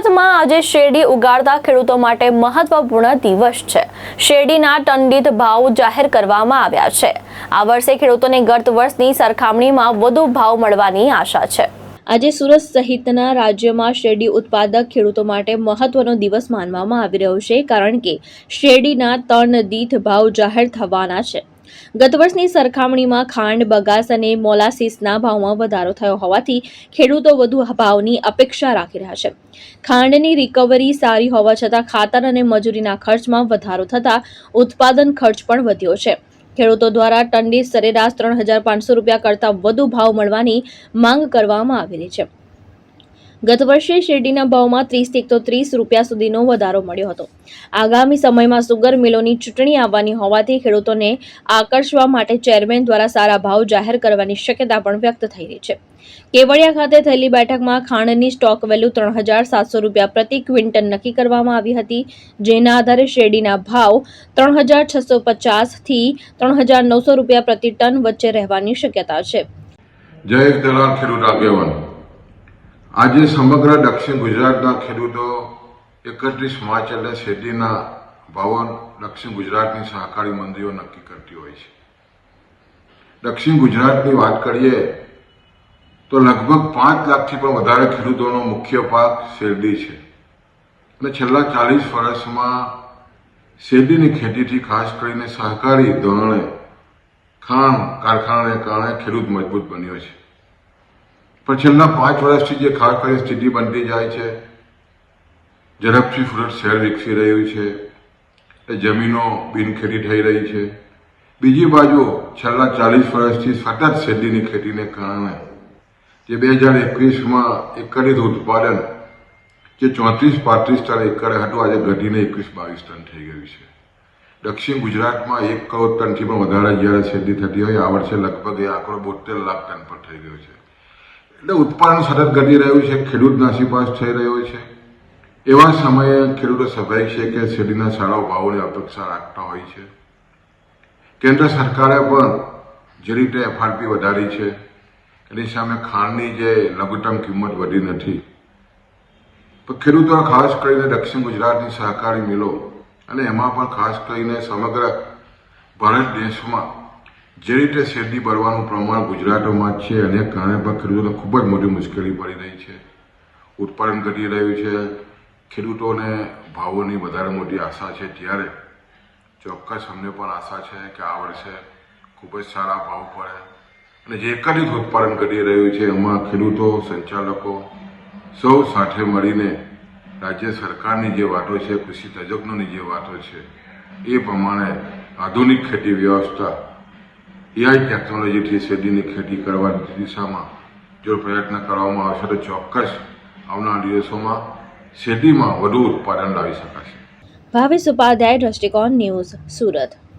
સુરતમાં આજે શેરડી ઉગાડતા ખેડૂતો માટે મહત્વપૂર્ણ દિવસ છે। શેરડીના ટન દીઠ ભાવ જાહેર કરવામાં આવ્યા છે। આ વર્ષે ખેડૂતોને ગત વર્ષની સરખામણીમાં વધુ ભાવ મળવાની આશા છે। આજે સુરત સહિતના રાજ્યમાં શેરડી ઉત્પાદક ખેડૂતો માટે મહત્વનો દિવસ માનવામાં આવી રહ્યો છે, કારણ કે શેરડીના ટન દીઠ ભાવ જાહેર થવાના છે। ગત વર્ષની સરખામણીમાં ખાંડ, બગાસ અને મોલાસીસના ભાવમાં વધારો થયો હોવાથી ખેડૂતો વધુ ભાવની અપેક્ષા રાખી રહ્યા છે। ખાંડની રિકવરી સારી હોવા છતાં ખાતર અને મજૂરીના ખર્ચમાં વધારો થતાં ઉત્પાદન ખર્ચ પણ વધ્યો છે। ખેડૂતો દ્વારા ટન દીઠ સરેરાશ 3,500 રૂપિયા કરતાં વધુ ભાવ મળવાની માંગ કરવામાં આવી રહી છે। ગત વર્ષે શેરડીના ભાવમાં 30 થી 130 રૂપિયા સુધીનો વધારો મળ્યો હતો। આગામી સમયમાં સુગર મિલોની ચૂંટણી આવવાની હોવાથી ખેડૂતોને આકર્ષવા માટે ચેરમેન દ્વારા સારા ભાવ જાહેર કરવાની શક્યતા પણ વ્યક્ત થઈ રહી છે। કેવડિયા ખાતે થયેલી બેઠકમાં ખાંડની સ્ટોક વેલ્યુ 3,700 રૂપિયા પ્રતિ ક્વિન્ટલ નક્કી કરવામાં આવી હતી, જેના આધારે શેરડીના ભાવ 3,650 થી 3,900 રૂપિયા પ્રતિ ટન વચ્ચે રહેવાની શક્યતા છે। જય દલાલ ખેડૂત આગેવાન, આજે સમગ્ર દક્ષિણ ગુજરાતના ખેડૂતો 31 માર્ચ એટલે શેરડીના ભાવો દક્ષિણ ગુજરાતની સહકારી મંડળીઓ નક્કી કરતી હોય છે। દક્ષિણ ગુજરાતની વાત કરીએ તો લગભગ 5 લાખથી પણ વધારે ખેડૂતોનો મુખ્ય પાક શેરડી છે અને છેલ્લા 40 વર્ષમાં શેરડીની ખેતીથી ખાસ કરીને સહકારી ધોરણે ખાંડ કારખાનાને કારણે ખેડૂત મજબૂત બન્યો છે। પણ છેલ્લા 5 વર્ષથી જે ખાસ કરીને સ્થિતિ બનતી જાય છે, ઝડપથી સુરત શહેર વિકસી રહ્યું છે, એ જમીનો બિનખેતી થઈ રહી છે। બીજી બાજુ છેલ્લા 40 વર્ષથી સતત શેરડીની ખેતીને કારણે જે 2021માં એકરિત ઉત્પાદન જે 34-35 ટન એકરે હતું, આજે ઘટીને 21-22 ટન થઈ ગયું છે। દક્ષિણ ગુજરાતમાં 1 કરોડ ટનથી પણ વધારે જ્યારે શેરડી થતી હોય, આ વર્ષે લગભગ એ આંકડો 72 લાખ ટન પર થઈ ગયો છે। એટલે ઉત્પાદન સતત ઘટી રહ્યું છે, ખેડૂત નાસીપાસ થઈ રહ્યો છે। એવા સમયે ખેડૂતો સ્વાભાવિક છે કે શેરડીના સારા ભાવોની અપેક્ષા રાખતા હોય છે। કેન્દ્ર સરકારે પણ જે રીતે એફઆરપી વધારી છે, એની સામે ખાંડની જે લઘુત્તમ કિંમત વધી નથી, પણ ખેડૂતો ખાસ કરીને દક્ષિણ ગુજરાતની સહકારી મિલો અને એમાં પણ ખાસ કરીને સમગ્ર ભારત દેશમાં જે રીતે શેરડી ભરવાનું પ્રમાણ ગુજરાતમાં છે, એને કારણે પણ ખેડૂતોને ખૂબ જ મોટી મુશ્કેલી પડી રહી છે। ઉત્પાદન ઘટી રહ્યું છે, ખેડૂતોને ભાવોની વધારે મોટી આશા છે, ત્યારે ચોક્કસ અમને પણ આશા છે કે આ વર્ષે ખૂબ જ સારા ભાવ પડે અને જે એકત્રિત ઉત્પાદન ઘટી રહ્યું છે, એમાં ખેડૂતો, સંચાલકો સૌ સાથે મળીને રાજ્ય સરકારની જે વાતો છે, કૃષિ તજજ્ઞોની જે વાતો છે, એ પ્રમાણે આધુનિક ખેતી વ્યવસ્થા એઆઈ ટેકનોલોજીથી શેરડીની ખેતી કરવાની દિશામાં જો પ્રયત્ન કરવામાં આવશે તો ચોક્કસ આવનારા દિવસોમાં શેરડીમાં વધુ ઉત્પાદન લાવી શકાશે। ભાવેશ ઉપાધ્યાય, દ્રષ્ટિકોણ ન્યૂઝ, સુરત।